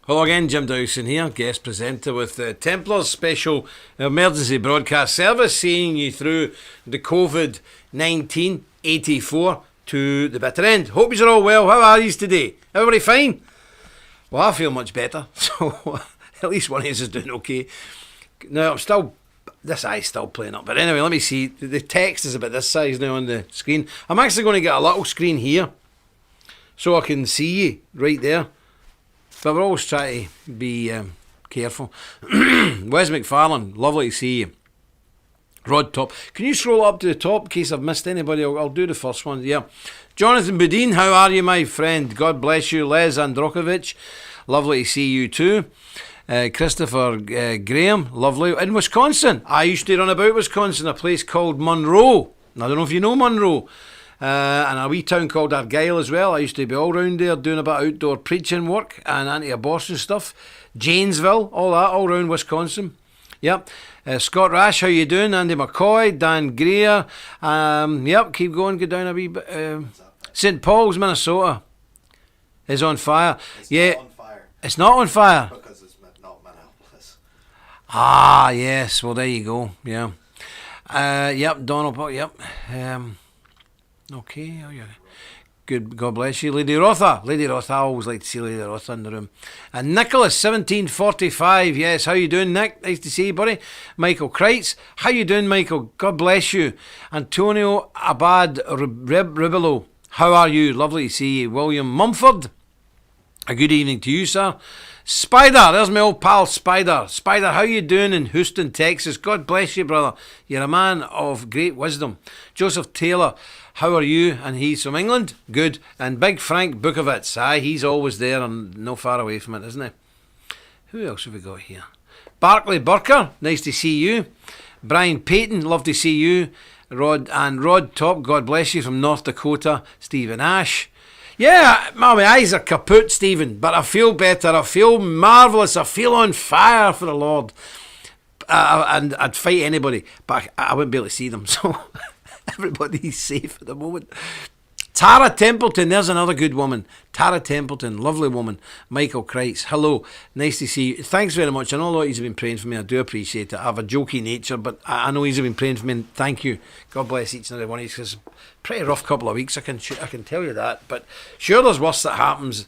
Hello again, Jim Dowson here, guest presenter with the Templar's special emergency broadcast service, seeing you through the COVID-19 84 to the bitter end. Hope you're all well. How are you today? Everybody fine? Well, I feel much better, so at least one of us is doing okay. Now, this eye's still playing up, but anyway, let me see. The text is about this size now on the screen. I'm actually going to get a little screen here so I can see you right there. But we're always trying to be careful. Wes McFarlane, lovely to see you. Rod Top. Can you scroll up to the top in case I've missed anybody? I'll do the first one. Yeah. Jonathan Budine, how are you, my friend? God bless you. Les Androkovich, lovely to see you too. Christopher Graham, lovely. In Wisconsin. I used to run about Wisconsin, a place called Monroe. I don't know if you know Monroe. And a wee town called Argyle as well. I used to be all round there doing a bit of outdoor preaching work and anti-abortion stuff. Janesville, all that, all round Wisconsin. Yep. Scott Rash, how you doing? Andy McCoy, Dan Greer. Yep, keep going, go down a wee bit. St. Paul's, Minnesota is on fire. It's yeah, not on fire. It's not on fire. Because it's not Minneapolis. Ah, yes. Well, there you go. Yeah. Yep, Donald, yep. Okay, oh yeah. Good, God bless you. Lady Rotha. Lady Rotha, I always like to see Lady Rotha in the room. And Nicholas, 1745. Yes, how you doing, Nick? Nice to see you, buddy. Michael Kreitz. How you doing, Michael? God bless you. Antonio Abad Ribelo. How are you? Lovely to see you. William Mumford. A good evening to you, sir. Spider, there's my old pal Spider. Spider, how you doing in Houston, Texas? God bless you, brother. You're a man of great wisdom. Joseph Taylor, how are you? And he's from England. Good. And Big Frank Bukovitz. Aye, he's always there and no far away from it, isn't he? Who else have we got here? Barclay Burker, nice to see you. Brian Payton, love to see you. Rod Top, God bless you, from North Dakota. Stephen Ash. Yeah, my eyes are kaput, Stephen, but I feel better. I feel marvellous. I feel on fire for the Lord. And I'd fight anybody, but I wouldn't be able to see them, so everybody's safe at the moment. Tara Templeton, there's another good woman. Tara Templeton, lovely woman. Michael Kreitz, hello, nice to see you. Thanks very much. I know a lot of you have been praying for me. I do appreciate it. I have a jokey nature, but I know you've been praying for me, and thank you. God bless each and every one of you, because it's a pretty rough couple of weeks, I can tell you that. But sure, there's worse that happens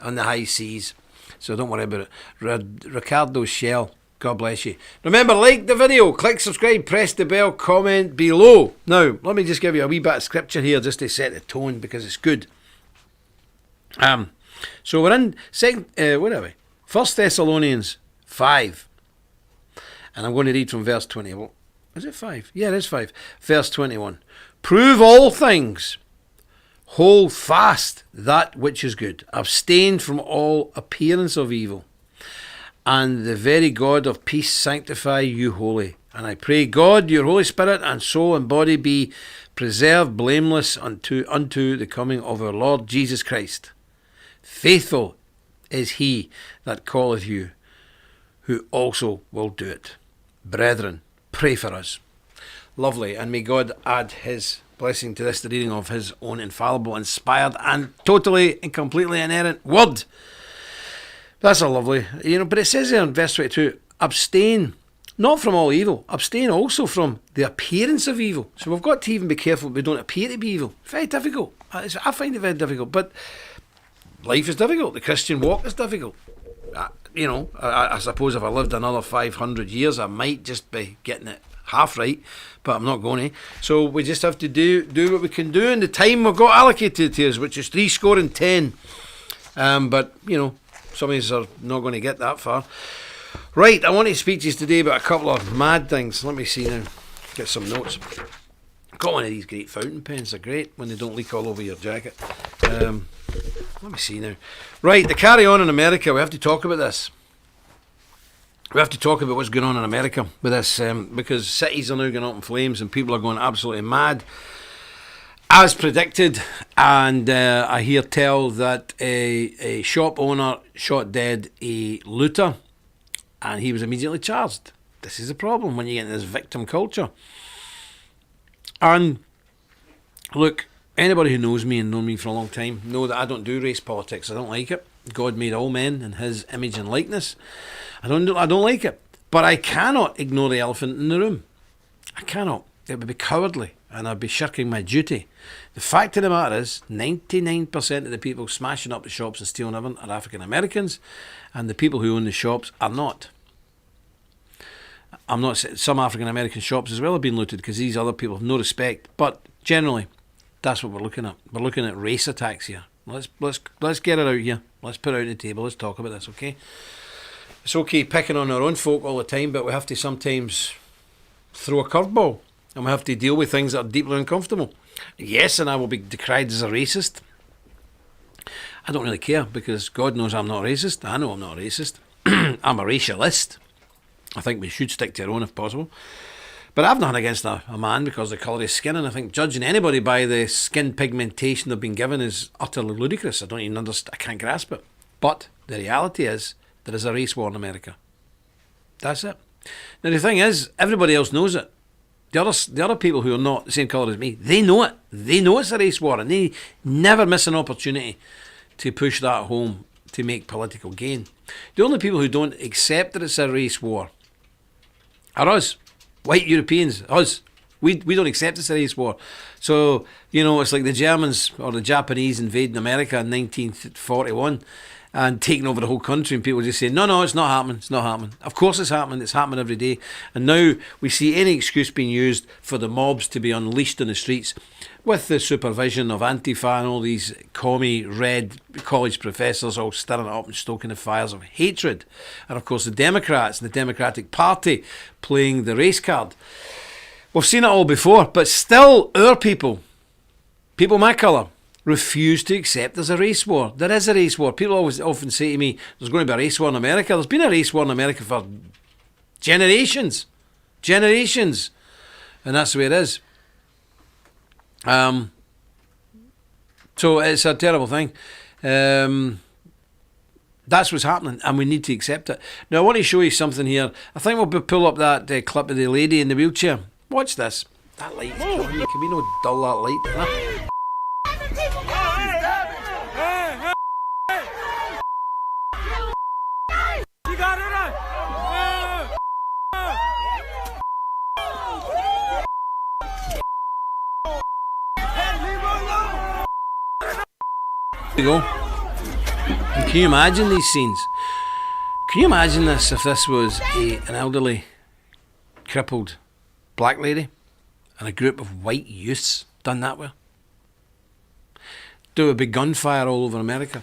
on the high seas, so don't worry about it. Ricardo Shell, God bless you. Remember, like the video, click subscribe, press the bell, comment below. Now, let me just give you a wee bit of scripture here just to set the tone, because it's good. So we're in where are we? 1 Thessalonians 5. And I'm going to read from verse 20. Well, is it 5? Yeah, it is 5. Verse 21. Prove all things. Hold fast that which is good. Abstain from all appearance of evil. And the very God of peace sanctify you wholly. And I pray God, your Holy Spirit and soul and body be preserved blameless unto the coming of our Lord Jesus Christ. Faithful is he that calleth you, who also will do it. Brethren, pray for us. Lovely, and may God add his blessing to this, the reading of his own infallible, inspired and totally and completely inerrant word. That's a lovely, but it says there in verse 22, abstain not from all evil, abstain also from the appearance of evil. So we've got to even be careful we don't appear to be evil. Very difficult. I find it very difficult, but life is difficult. The Christian walk is difficult. I suppose if I lived another 500 years, I might just be getting it half right, but I'm not going to. So we just have to do what we can do in the time we've got allocated to us, which is 10. But, some of us are not going to get that far. Right, I want to speak to you today about a couple of mad things. Let me see now. Get some notes. Got one of these great fountain pens. They're great when they don't leak all over your jacket. Let me see now. Right, the carry on in America. We have to talk about this. We have to talk about what's going on in America with this, because cities are now going up in flames and people are going absolutely mad. As predicted, and I hear tell that a shop owner shot dead a looter, and he was immediately charged. This is a problem when you get in this victim culture. And look, anybody who knows me and known me for a long time know that I don't do race politics. I don't like it. God made all men in His image and likeness. I don't like it, but I cannot ignore the elephant in the room. I cannot. It would be cowardly, and I'd be shirking my duty. The fact of the matter is, 99% of the people smashing up the shops and stealing everything are African Americans, and the people who own the shops are not. I'm not saying some African American shops as well have been looted because these other people have no respect. But generally, that's what we're looking at. We're looking at race attacks here. Let's get it out here. Let's put it out on the table. Let's talk about this, okay? It's okay picking on our own folk all the time, but we have to sometimes throw a curveball, and we have to deal with things that are deeply uncomfortable. Yes, and I will be decried as a racist. I don't really care because God knows I'm not racist. I know I'm not racist. I'm a racialist. I think we should stick to our own if possible. But I've nothing against a man because of the colour of his skin, and I think judging anybody by the skin pigmentation they've been given is utterly ludicrous. I don't even understand. I can't grasp it. But the reality is there is a race war in America. That's it. Now the thing is, everybody else knows it. The other people who are not the same colour as me, they know it. They know it's a race war, and they never miss an opportunity to push that home to make political gain. The only people who don't accept that it's a race war are us, white Europeans, us. We don't accept it's a race war. So, it's like the Germans or the Japanese invading America in 1941 and taking over the whole country, and people just saying, no, it's not happening, it's not happening. Of course it's happening every day. And now we see any excuse being used for the mobs to be unleashed on the streets with the supervision of Antifa and all these commie red college professors all stirring it up and stoking the fires of hatred. And of course the Democrats and the Democratic Party playing the race card. We've seen it all before, but still our people my colour, refuse to accept there's a race war. There is a race war. People often say to me, there's going to be a race war in America. There's been a race war in America for generations. And that's the way it is. So it's a terrible thing. That's what's happening, and we need to accept it. Now I want to show you something here. I think we'll pull up that clip of the lady in the wheelchair. Watch this. That light. Can we not dull that light? Huh? There you go. And can you imagine these scenes? Can you imagine this if this was an elderly, crippled black lady and a group of white youths done that way? There would be gunfire all over America.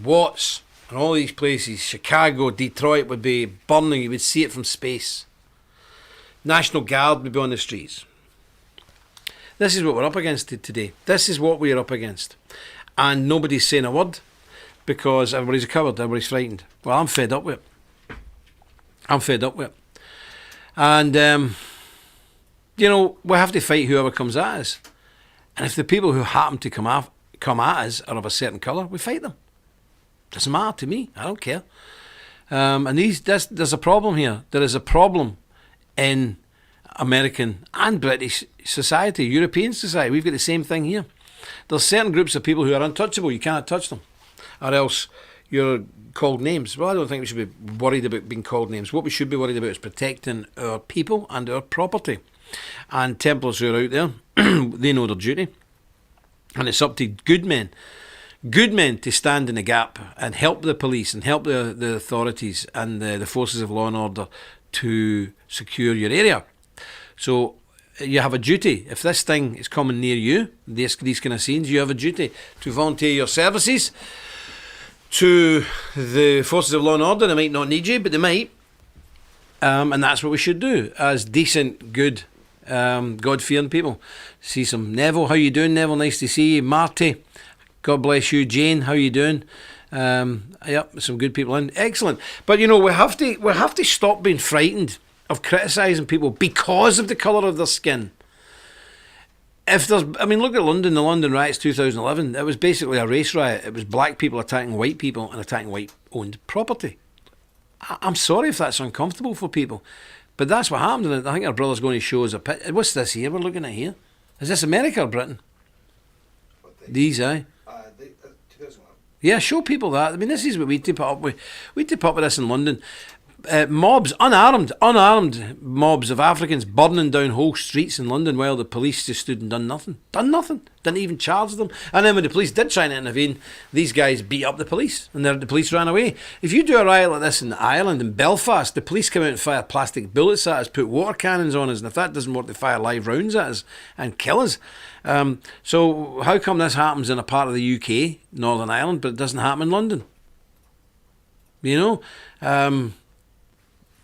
Watts and all these places, Chicago, Detroit would be burning. You would see it from space. National Guard would be on the streets. This is what we're up against today. This is what we're up against. And nobody's saying a word because everybody's a coward, everybody's frightened. Well, I'm fed up with it. And, we have to fight whoever comes at us. And if the people who happen to come at us are of a certain colour, we fight them. Doesn't matter to me. I don't care. And there's a problem here. There is a problem in American and British society, European society. We've got the same thing here. There's certain groups of people who are untouchable. You cannot touch them, or else you're called names. Well, I don't think we should be worried about being called names. What we should be worried about is protecting our people and our property. And Templars who are out there, they know their duty. And it's up to good men to stand in the gap and help the police and help the authorities and the forces of law and order to secure your area. So you have a duty. If this thing is coming near you, these kind of scenes, you have a duty to volunteer your services to the forces of law and order. They might not need you, but they might. And that's what we should do as decent, good, God-fearing people. See some Neville. How you doing, Neville? Nice to see you. Marty. God bless you. Jane, how you doing? Yep, some good people in. Excellent. But we have to stop being frightened of criticising people because of the colour of their skin. Look at London, the London riots 2011. It was basically a race riot. It was black people attacking white people and attacking white-owned property. I'm sorry if that's uncomfortable for people, but that's what happened. And I think our brother's going to show us a picture. What's this here we're looking at here? Is this America or Britain? These, aye. 2011. Yeah, show people that. I mean, this is what we had to put up with. We had to put up with this in London. Mobs, unarmed mobs of Africans burning down whole streets in London while the police just stood and done nothing. Didn't even charge them. And then when the police did try to intervene, these guys beat up the police and the police ran away. If you do a riot like this in Ireland, in Belfast, the police come out and fire plastic bullets at us, put water cannons on us, and if that doesn't work, they fire live rounds at us and kill us. So how come this happens in a part of the UK, Northern Ireland, but it doesn't happen in London? You know?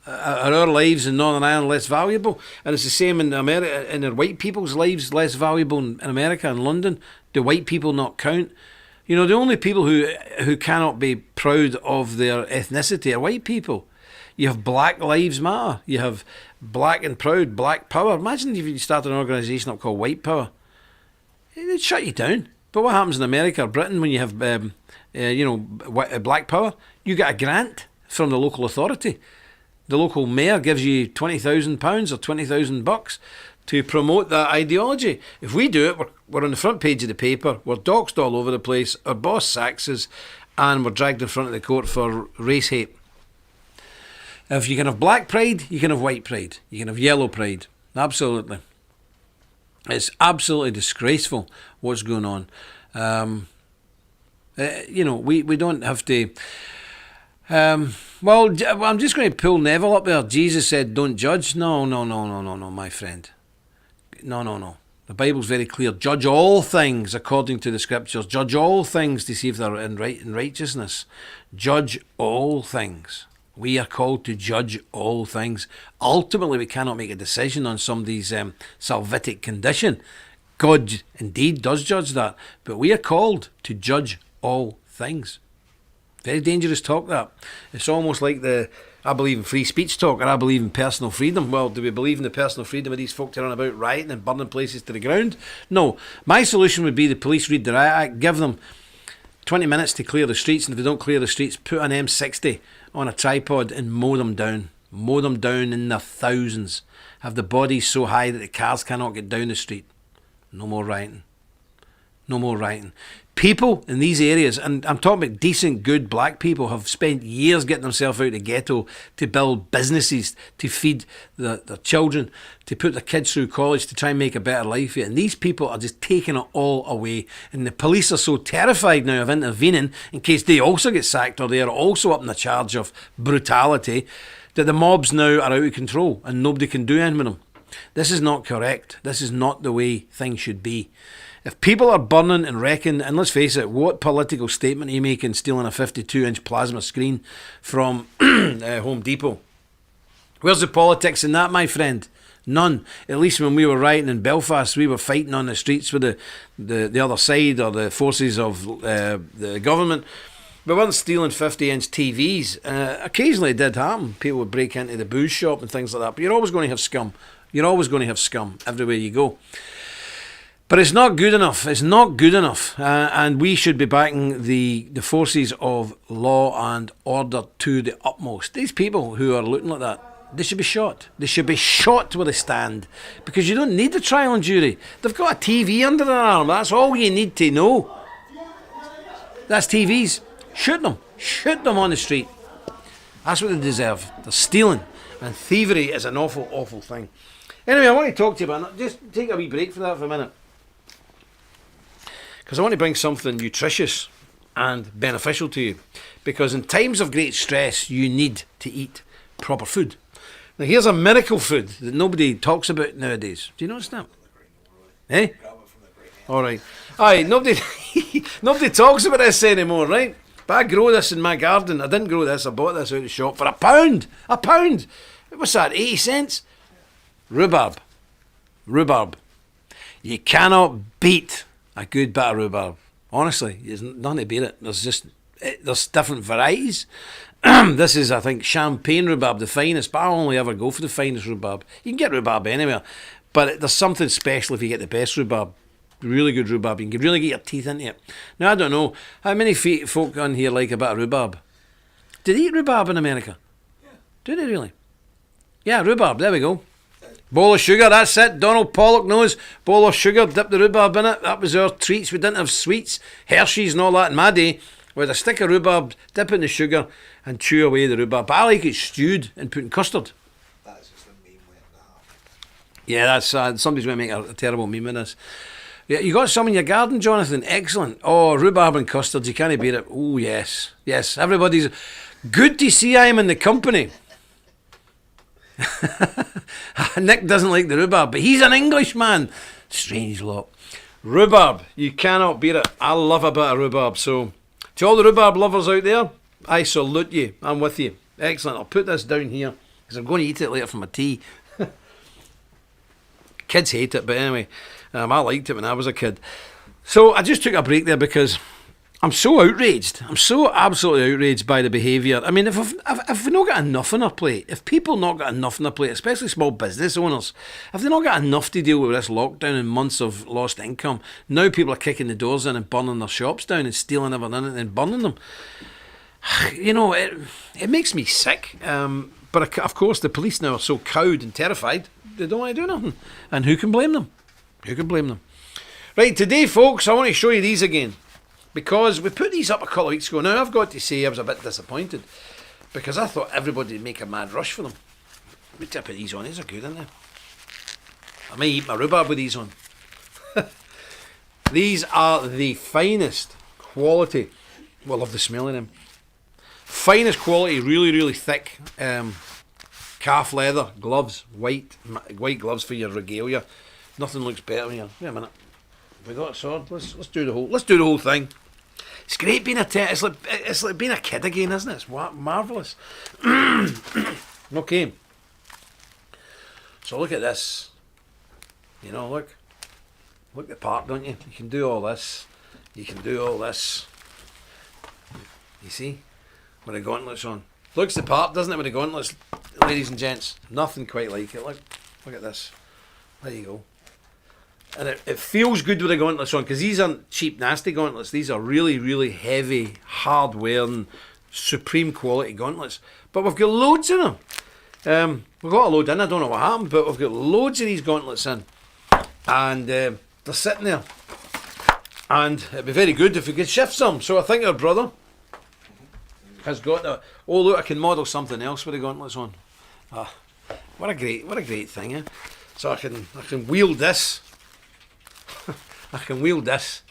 Are our lives in Northern Ireland less valuable? And it's the same in America. And are white people's lives less valuable in America and London? Do white people not count? You know, the only people who cannot be proud of their ethnicity are white people. You have Black Lives Matter. You have Black and Proud, Black Power. Imagine if you started an organisation up called White Power. It'd shut you down. But what happens in America or Britain when you have, Black Power? You get a grant from the local authority. The local mayor gives you £20,000 or $20,000 to promote that ideology. If we do it, we're on the front page of the paper, we're doxed all over the place, our boss sacks us, and we're dragged in front of the court for race hate. If you can have black pride, you can have white pride. You can have yellow pride. Absolutely. It's absolutely disgraceful what's going on. We don't have to... I'm just going to pull Neville up there. Jesus said, don't judge. No, my friend. No. The Bible's very clear. Judge all things according to the Scriptures. Judge all things to see if they're in righteousness. Judge all things. We are called to judge all things. Ultimately, we cannot make a decision on somebody's salvific condition. God indeed does judge that. But we are called to judge all things. Very dangerous talk, that. It's almost like I believe in free speech talk, or I believe in personal freedom. Well, do we believe in the personal freedom of these folk to run about rioting and burning places to the ground? No. My solution would be the police read the Riot Act, give them 20 minutes to clear the streets, and if they don't clear the streets, put an M60 on a tripod and mow them down. Mow them down in their thousands. Have the bodies so high that the cars cannot get down the street. No more rioting. No more rioting. People in these areas, and I'm talking about decent, good black people, have spent years getting themselves out of the ghetto to build businesses, to feed their children, to put their kids through college, to try and make a better life here. And these people are just taking it all away. And the police are so terrified now of intervening in case they also get sacked or they are also up in the charge of brutality, that the mobs now are out of control and nobody can do anything with them. This is not correct. This is not the way things should be. If people are burning and wrecking, and let's face it, what political statement are you making stealing a 52-inch plasma screen from Home Depot? Where's the politics in that, my friend? None. At least when we were rioting in Belfast, we were fighting on the streets with the other side or the forces of the government. We weren't stealing 50-inch TVs. Occasionally it did happen. People would break into the booze shop and things like that. But you're always going to have scum. You're always going to have scum everywhere you go. But it's not good enough. It's not good enough. And we should be backing the forces of law and order to the utmost. These people who are looking like that, they should be shot. They should be shot where they stand. Because you don't need a trial and jury. They've got a TV under their arm. That's all you need to know. That's TVs. Shoot them. Shoot them on the street. That's what they deserve. They're stealing. And thievery is an awful, awful thing. Anyway, I want to talk to you about it. Just take a wee break for that for a minute. Because I want to bring something nutritious and beneficial to you. Because in times of great stress, you need to eat proper food. Now, here's a miracle food that nobody talks about nowadays. Do you notice that? Eh? All right. Aye, nobody talks about this anymore, right? But I grow this in my garden. I didn't grow this. I bought this out of the shop for £1. £1. What's that, 80 cents? Rhubarb. Rhubarb. You cannot beat a good bit of rhubarb. Honestly, there's nothing to beat it. There's different varieties. This is, I think, champagne rhubarb, the finest, but I only ever go for the finest rhubarb. You can get rhubarb anywhere, but there's something special if you get the best rhubarb. Really good rhubarb. You can really get your teeth into it. Now, I don't know, how many folk on here like a bit of rhubarb? Do they eat rhubarb in America? Yeah. Do they really? Yeah, rhubarb, there we go. Bowl of sugar, that's it. Donald Pollock knows. Bowl of sugar, dip the rhubarb in it. That was our treats. We didn't have sweets, Hershey's and all that in my day. with a stick of rhubarb, dip it in the sugar, and chew away the rhubarb. But I like it stewed and put in custard. That's just a meme way and a half. Yeah, that's somebody's going to make a terrible meme of this. Yeah, you got some in your garden, Jonathan? Excellent. Oh, rhubarb and custard, you can't beat it. Oh, yes. Yes, everybody's... Good to see I'm in the company. Nick doesn't like the rhubarb, but he's an Englishman. Strange lot. Rhubarb, you cannot beat it. I love a bit of rhubarb. So, to all the rhubarb lovers out there, I salute you. I'm with you. Excellent. I'll put this down here because I'm going to eat it later for my tea. Kids hate it, but anyway, I liked it when I was a kid. So I just took a break there because I'm so outraged. I'm so absolutely outraged by the behaviour. I mean, if we've not got enough on our plate, if people not got enough on their plate, especially small business owners, if they not got enough to deal with this lockdown and months of lost income, now people are kicking the doors in and burning their shops down and stealing everything and then burning them. You know, it makes me sick. But of course, the police now are so cowed and terrified, they don't want to do nothing. And who can blame them? Who can blame them? Right, today, folks, I want to show you these again. Because we put these up a couple of weeks ago. Now, I've got to say I was a bit disappointed. Because I thought everybody would make a mad rush for them. Let me tip these on. These are good, aren't they? I may eat my rhubarb with these on. These are the finest quality. Well, I love the smell of them. Finest quality, really, really thick calf leather gloves, white gloves for your regalia. Nothing looks better when you're... Wait a minute. Have we got a sword? Let's do the whole thing. It's great being it's like being a kid again, isn't it? It's marvellous. Okay. So look at this. You know, look the part, don't you? You can do all this. You can do all this. You see? With the gauntlets on. Looks the part, doesn't it, with the gauntlets, ladies and gents? Nothing quite like it. Look at this. There you go. And it feels good with the gauntlets on, because these aren't cheap, nasty gauntlets. These are really, really heavy, hard-wearing, supreme quality gauntlets. But we've got loads in them. We've got a load in. I don't know what happened, but we've got loads of these gauntlets in. And they're sitting there. And it'd be very good if we could shift some. So I think our brother has got a... Oh, look, I can model something else with the gauntlets on. What a great thing, eh? So I can wield this. I can wield this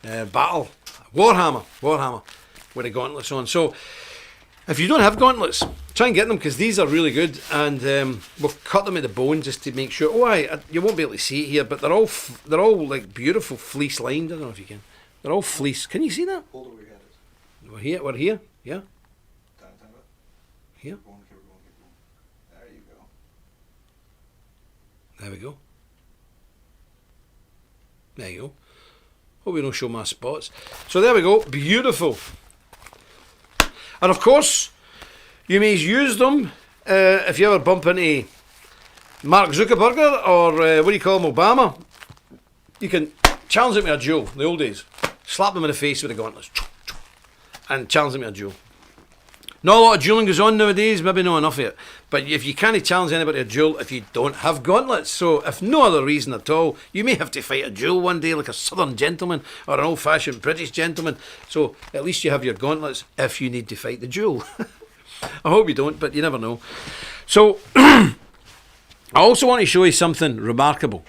battle Warhammer with the gauntlets on. So if you don't have gauntlets, try and get them, because these are really good, and we've cut them at the bone just to make sure. You won't be able to see it here, but they're all like beautiful fleece lined. I don't know if you can. They're all fleece. Can you see that? Hold it where your head is. We're here. Yeah. Down. Here. Keep going. There you go. There we go. There you go. Hope we don't show my spots. So there we go. Beautiful. And of course, you may use them if you ever bump into Mark Zuckerberg or what do you call him, Obama. You can challenge them to a duel. The old days. Slap them in the face with the gauntlets. And challenge them to a duel. Not a lot of dueling goes on nowadays, maybe not enough of it. But if you can't challenge anybody to a duel if you don't have gauntlets. So if no other reason at all, you may have to fight a duel one day like a southern gentleman or an old-fashioned British gentleman. So at least you have your gauntlets if you need to fight the duel. I hope you don't, but you never know. So I also want to show you something remarkable.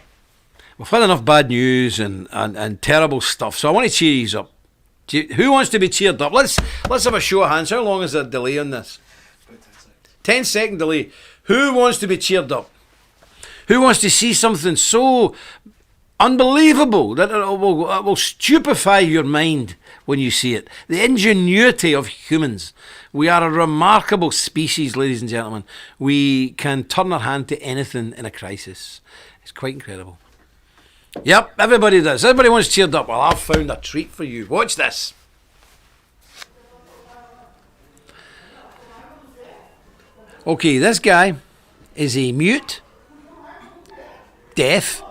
We've had enough bad news and terrible stuff, so I want to cheer you up. Who wants to be cheered up? Let's have a show of hands. How long is the delay on this? 10-second delay. Who wants to be cheered up? Who wants to see something so unbelievable that it will stupefy your mind when you see it? The ingenuity of humans. We are a remarkable species, ladies and gentlemen. We can turn our hand to anything in a crisis. It's quite incredible. Yep, everybody does. Everybody wants cheered up. Well, I've found a treat for you. Watch this. Okay, this guy is a mute, deaf,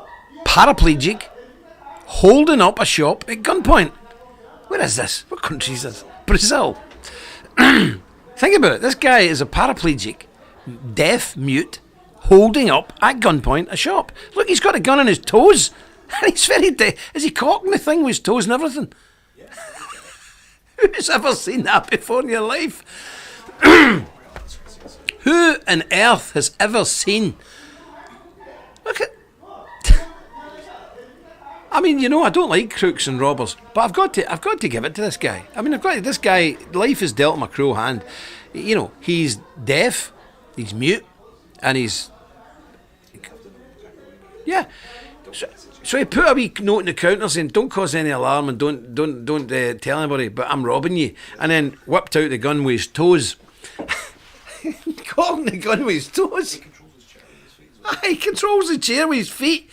paraplegic, holding up a shop at gunpoint. Where is this? What country is this? Brazil. Think about it. This guy is a paraplegic, deaf, mute, holding up at gunpoint a shop. Look, he's got a gun on his toes. And he's very deaf. Is he cocking the thing with his toes and everything? Who's ever seen that before in your life? Who on earth has ever seen? Look at. I mean, you know, I don't like crooks and robbers, but I've got to give it to this guy. I mean, this guy. Life has dealt him a cruel hand. You know, he's deaf, he's mute, and he's. Yeah. So he put a wee note in the counter saying, "Don't cause any alarm and don't tell anybody, but I'm robbing you." And then whipped out the gun with his toes. Cocking the gun with his toes. He controls the chair with his feet.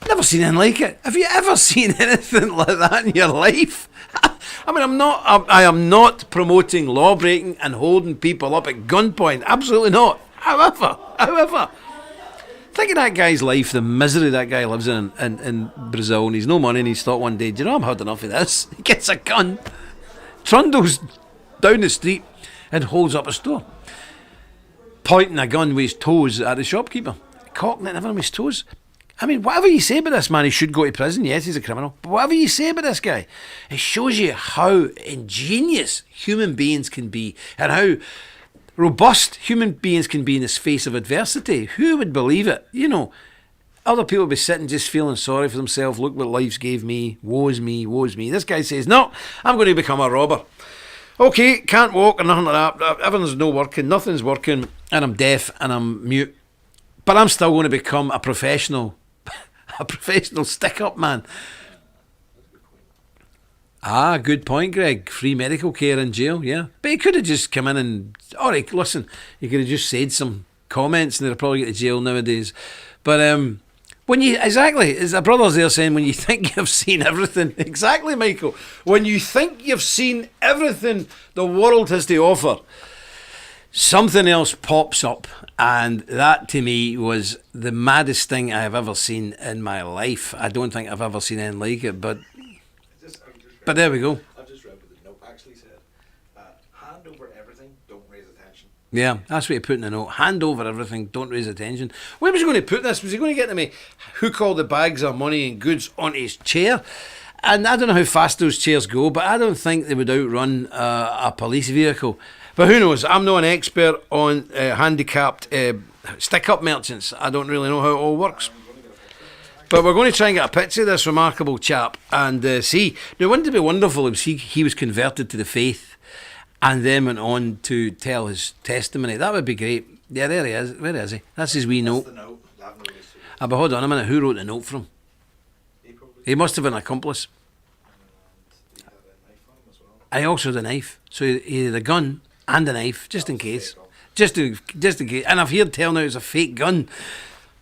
Never seen anything like it. Have you ever seen anything like that in your life? I mean, I am not promoting law breaking and holding people up at gunpoint. Absolutely not. However, think of that guy's life, the misery that guy lives in Brazil, and he's no money, and he's thought one day, do you know, I've had enough of this. He gets a gun, trundles down the street, and holds up a store, pointing a gun with his toes at the shopkeeper, cocking it and everything with his toes. I mean, whatever you say about this man, he should go to prison. Yes, he's a criminal. But whatever you say about this guy, it shows you how ingenious human beings can be and how robust human beings can be in the face of adversity. Who would believe it? You know, other people would be sitting just feeling sorry for themselves. Look what life's gave me. Woe's me, woe's me. This guy says, no, I'm going to become a robber. Okay, can't walk or nothing like that. Everything's no working, nothing's working, and I'm deaf and I'm mute. But I'm still going to become a professional stick-up man. Ah, good point, Greg. Free medical care in jail, yeah. But he could have just come in and, alright, listen, he could have just said some comments and they'd probably get to jail nowadays. But when you, exactly, as a brother's there saying, when you think you've seen everything, exactly, Michael, when you think you've seen everything the world has to offer, something else pops up, and that to me was the maddest thing I have ever seen in my life. I don't think I've ever seen anything like it, but there we go. I've just read what the note actually said. Hand over everything, don't raise attention. Yeah, that's what he put in the note. Hand over everything, don't raise attention. Where was he going to put this? Was he going to get me hook all the bags of money and goods onto his chair? And I don't know how fast those chairs go, but I don't think they would outrun a police vehicle. But who knows? I'm not an expert on handicapped stick-up merchants. I don't really know how it all works. But we're going to try and get a picture of this remarkable chap and see. Now, wouldn't it be wonderful if he was converted to the faith and then went on to tell his testimony? That would be great. Yeah, there he is. Where is he? That's his wee note. That's the note. But hold on a minute. Who wrote the note for him? He must have been an accomplice. And he had a knife on him as well. And he also had a knife. So he had a gun and a knife, just in case. Just in case. And I've heard tell now it's a fake gun.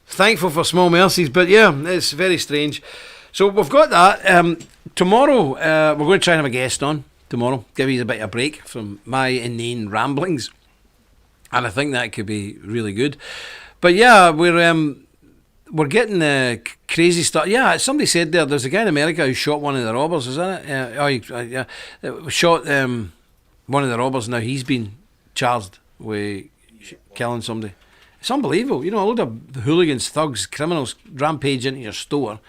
Thankful for small mercies, but yeah, it's very strange. So we've got that. Tomorrow, we're going to try and have a guest on tomorrow. Give you a bit of a break from my inane ramblings. And I think that could be really good. But yeah, we're getting crazy stuff. Yeah, somebody said there's a guy in America who shot one of the robbers, isn't it? Shot one of the robbers. Now he's been charged with killing somebody. It's unbelievable. You know, a load of hooligans, thugs, criminals rampage into your store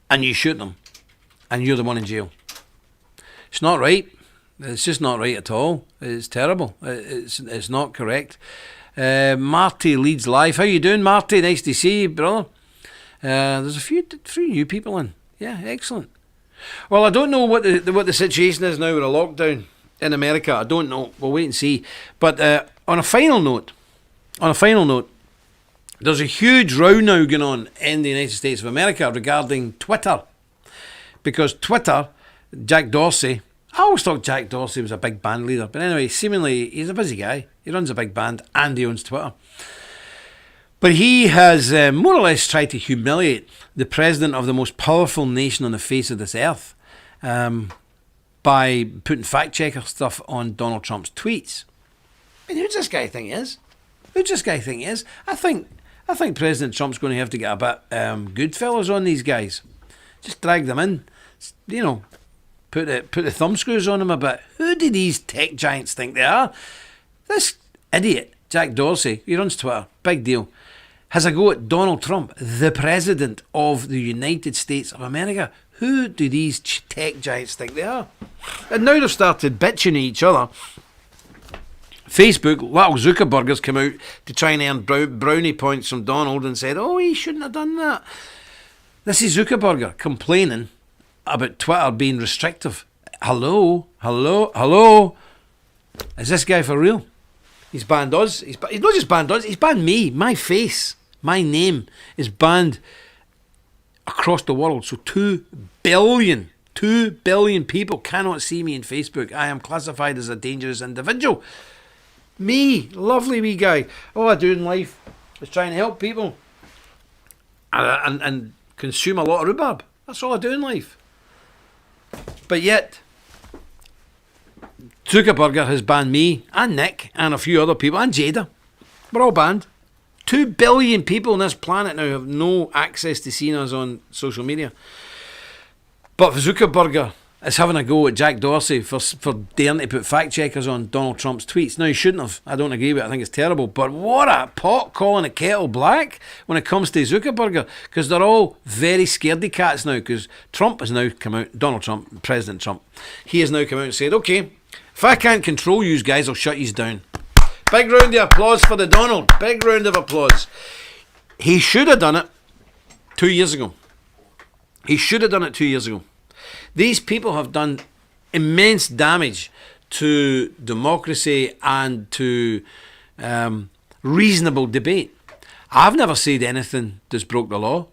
and you shoot them and you're the one in jail. It's not right. It's just not right at all. It's terrible. It's not correct. Marty leads live. How you doing, Marty? Nice to see you, brother. There's a few new people in. Yeah, excellent. Well, I don't know what the situation is now with a lockdown in America. I don't know. We'll wait and see. But on a final note, there's a huge row now going on in the United States of America regarding Twitter. Because Twitter, Jack Dorsey, I always thought Jack Dorsey was a big band leader. But anyway, seemingly he's a busy guy. He runs a big band and he owns Twitter. But he has more or less tried to humiliate the president of the most powerful nation on the face of this earth by putting fact-checker stuff on Donald Trump's tweets. I mean, who does this guy think he is? I think President Trump's going to have to get a bit good fellas on these guys. Just drag them in. You know, put the thumb screws on them a bit. Who do these tech giants think they are? This idiot, Jack Dorsey, he runs Twitter, big deal, has a go at Donald Trump, the President of the United States of America. Who do these tech giants think they are? And now they've started bitching at each other. Facebook, little Zuckerberg has come out to try and earn brownie points from Donald and said, oh, he shouldn't have done that. This is Zuckerberg complaining about Twitter being restrictive. Hello? Is this guy for real? He's banned us. He's not just banned us, he's banned me. My face, my name is banned across the world. So 2 billion people cannot see me in Facebook. I am classified as a dangerous individual. Me, lovely wee guy. All I do in life is try and help people and consume a lot of rhubarb. That's all I do in life. But yet, Zuckerberg has banned me and Nick and a few other people and Jada. We're all banned. 2 billion people on this planet now have no access to seeing us on social media. But Zuckerberg is having a go at Jack Dorsey for daring to put fact checkers on Donald Trump's tweets. Now, he shouldn't have. I don't agree with it. I think it's terrible. But what a pot calling a kettle black when it comes to Zuckerberg, because they're all very scaredy cats now, because Trump has now come out, Donald Trump, President Trump, he has now come out and said, okay, if I can't control you guys, I'll shut you down. Big round of applause for the Donald. Big round of applause. He should have done it 2 years ago. He should have done it 2 years ago. These people have done immense damage to democracy and to reasonable debate. I've never said anything that's broke the law.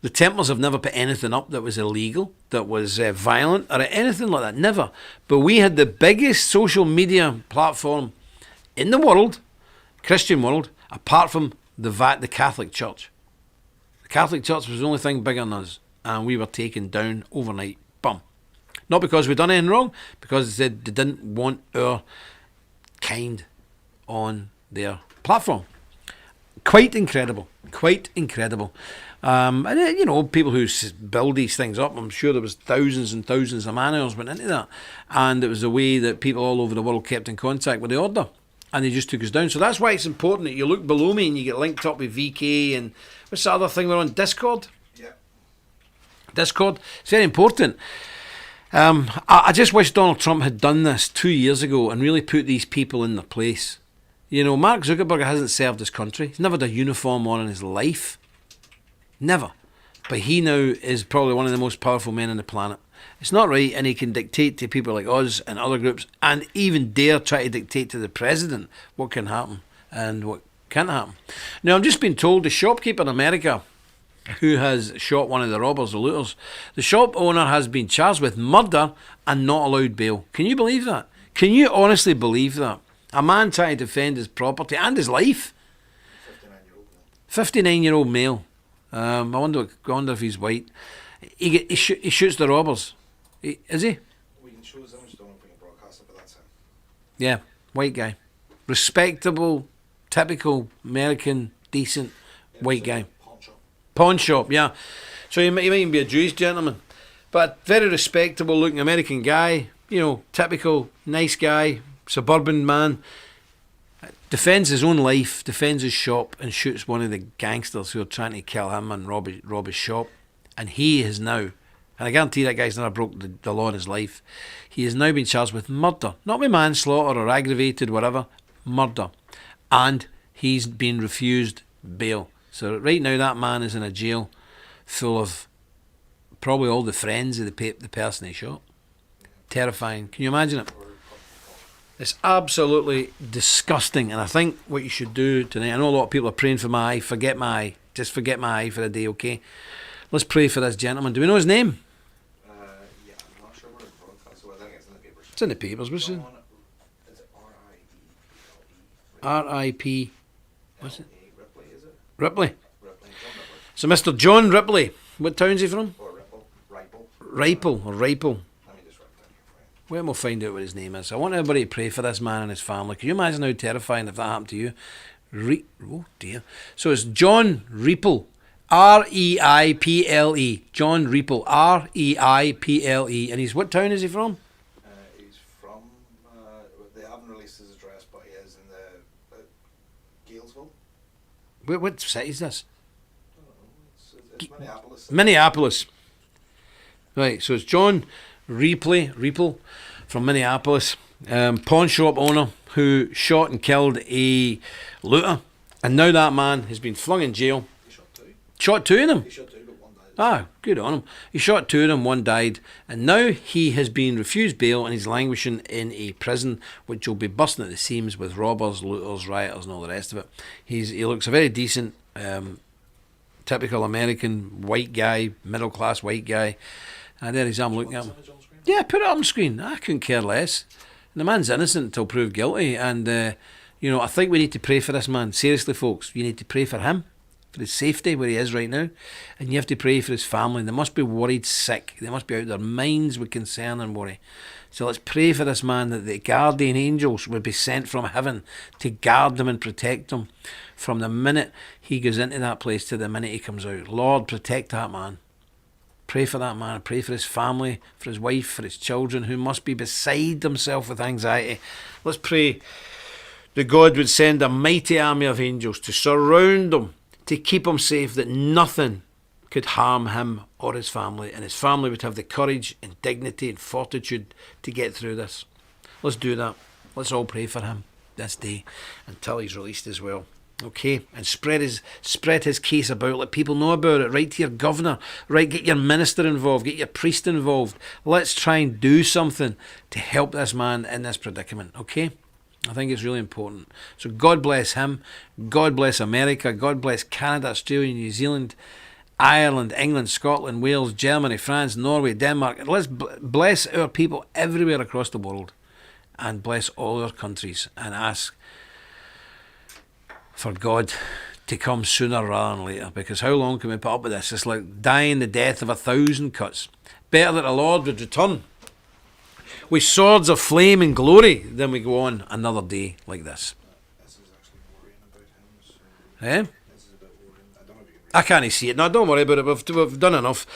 The Templars have never put anything up that was illegal, that was violent, or anything like that. Never. But we had the biggest social media platform in the world, Christian world, apart from the Catholic Church. The Catholic Church was the only thing bigger than us, and we were taken down overnight. Bum. Not because we'd done anything wrong, because they said they didn't want our kind on their platform. Quite incredible. Quite incredible. And you know, people who build these things up, I'm sure there was thousands and thousands of man hours went into that, and it was the way that people all over the world kept in contact with the order, and they just took us down. So that's why it's important that you look below me and you get linked up with VK and what's the other thing we're on? Discord? Yeah. Discord. It's very important. I just wish Donald Trump had done this 2 years ago and really put these people in their place. You know, Mark Zuckerberg hasn't served his country. He's never had a uniform on in his life. Never. But he now is probably one of the most powerful men on the planet. It's not right, and he can dictate to people like us and other groups, and even dare try to dictate to the president what can happen and what can't happen. Now, I'm just being told the shopkeeper in America who has shot one of the robbers, the looters, the shop owner has been charged with murder and not allowed bail. Can you believe that? Can you honestly believe that? A man trying to defend his property and his life. 59-year-old male. I wonder if he's white. He shoots the robbers. Is he? We can show his image, don't know if we can broadcast it, but that's him. Yeah, white guy. Respectable, typical American, decent white guy. Pawn shop, yeah. So he might even be a Jewish gentleman. But very respectable looking American guy. You know, typical nice guy, suburban man. Defends his own life, defends his shop, and shoots one of the gangsters who are trying to kill him and rob his shop. And he is now, and I guarantee that guy's never broke the law in his life, he has now been charged with murder. Not with manslaughter or aggravated, whatever, murder. And he's been refused bail. So right now that man is in a jail full of probably all the friends of the person he shot. Terrifying. Can you imagine it? It's absolutely disgusting, and I think what you should do tonight, I know a lot of people are praying for my eye, forget my eye, just forget my eye for a day, okay? Let's pray for this gentleman. Do we know his name? Yeah, I'm not sure where it's broadcast, so I think it's in the papers. It's in the papers, what's it? Is it R-I-P-L-E? R-I-P... What's it? Ripley, is it? Ripley. Ripley. John Ripley. So Mr. John Ripley. What town's he from? Or Ripple. Ripple. Ripple, or Ripple. Let me just write it down here for you. When we'll find out what his name is. I want everybody to pray for this man and his family. Can you imagine how terrifying if that happened to you? Oh dear. So it's John Ripple. R-E-I-P-L-E. John Ripple. R-E-I-P-L-E. And he's, what town is he from? He's from, they haven't released his address, but he is in the Galesville. What city is this? I don't know. It's Minneapolis. Minneapolis. Right, so it's John Reeple from Minneapolis, pawn shop owner who shot and killed a looter, and now that man has been flung in jail. He shot two. Shot two of them. He shot two, but one died. Ah, good on him. He shot two of them, one died, and now he has been refused bail and he's languishing in a prison which will be busting at the seams with robbers, looters, rioters and all the rest of it. He looks a very decent, typical American white guy, middle class white guy. And there I'm looking at him. Yeah, put it up on the screen. I couldn't care less. And the man's innocent until proved guilty, and I think we need to pray for this man. Seriously, folks, you need to pray for him, for his safety where he is right now, and you have to pray for his family. They must be worried sick. They must be out of their minds with concern and worry. So let's pray for this man, that the guardian angels would be sent from heaven to guard him and protect him from the minute he goes into that place to the minute he comes out. Lord, protect that man. Pray for that man. Pray for his family, for his wife, for his children, who must be beside themselves with anxiety. Let's pray that God would send a mighty army of angels to surround him, to keep him safe, that nothing could harm him or his family, and his family would have the courage and dignity and fortitude to get through this. Let's do that. Let's all pray for him this day until he's released as well. Okay, and spread his case about. Let people know about it. Write to your governor. Get your minister involved. Get your priest involved. Let's try and do something to help this man in this predicament. Okay, I think it's really important. So God bless him. God bless America. God bless Canada, Australia, New Zealand, Ireland, England, Scotland, Wales, Germany, France, Norway, Denmark. Let's bless our people everywhere across the world, and bless all our countries, and ask for God to come sooner rather than later, because how long can we put up with this? It's like dying the death of 1,000 cuts. Better that the Lord would return with swords of flame and glory than we go on another day like this. This is actually worrying about him. So Eh? this is a bit worrying. I don't know if you can read I can't see it. No, don't worry about it. We've done enough.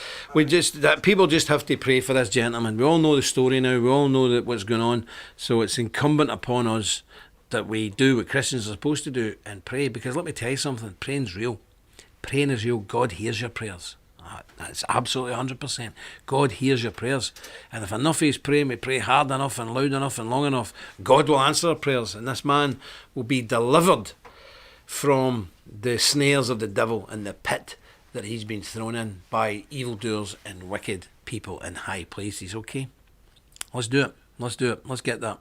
People just have to pray for this gentleman. We all know the story now. We all know that what's going on. So it's incumbent upon us that we do what Christians are supposed to do and pray, because let me tell you something, praying's real. Praying is real. God hears your prayers. That's absolutely 100%. God hears your prayers, and if enough of us pray, we pray hard enough and loud enough and long enough, God will answer our prayers, and this man will be delivered from the snares of the devil and the pit that he's been thrown in by evildoers and wicked people in high places. Okay, let's do it. Let's do it. Let's get that.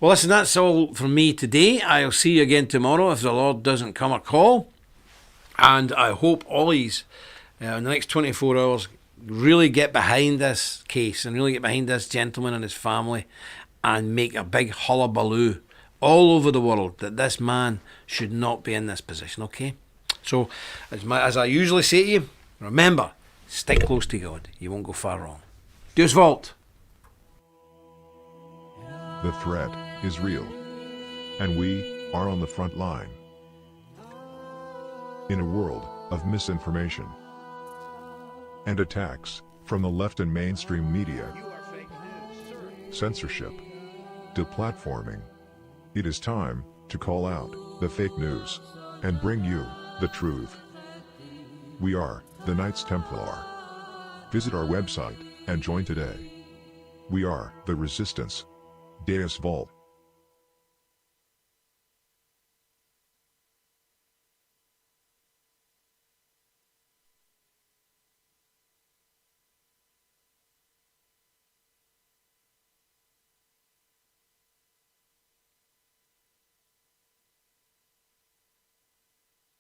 Well, listen, that's all from me today. I'll see you again tomorrow if the Lord doesn't come or call. And I hope Ollie's in the next 24 hours really get behind this case and really get behind this gentleman and his family and make a big hullabaloo all over the world that this man should not be in this position, okay? So, as I usually say to you, remember, stick close to God. You won't go far wrong. Deus Volt. The threat is real, and we are on the front line. In a world of misinformation and attacks from the left and mainstream media, censorship, deplatforming, it is time to call out the fake news and bring you the truth. We are the Knights Templar. Visit our website and join today. We are the Resistance. Deus Volt.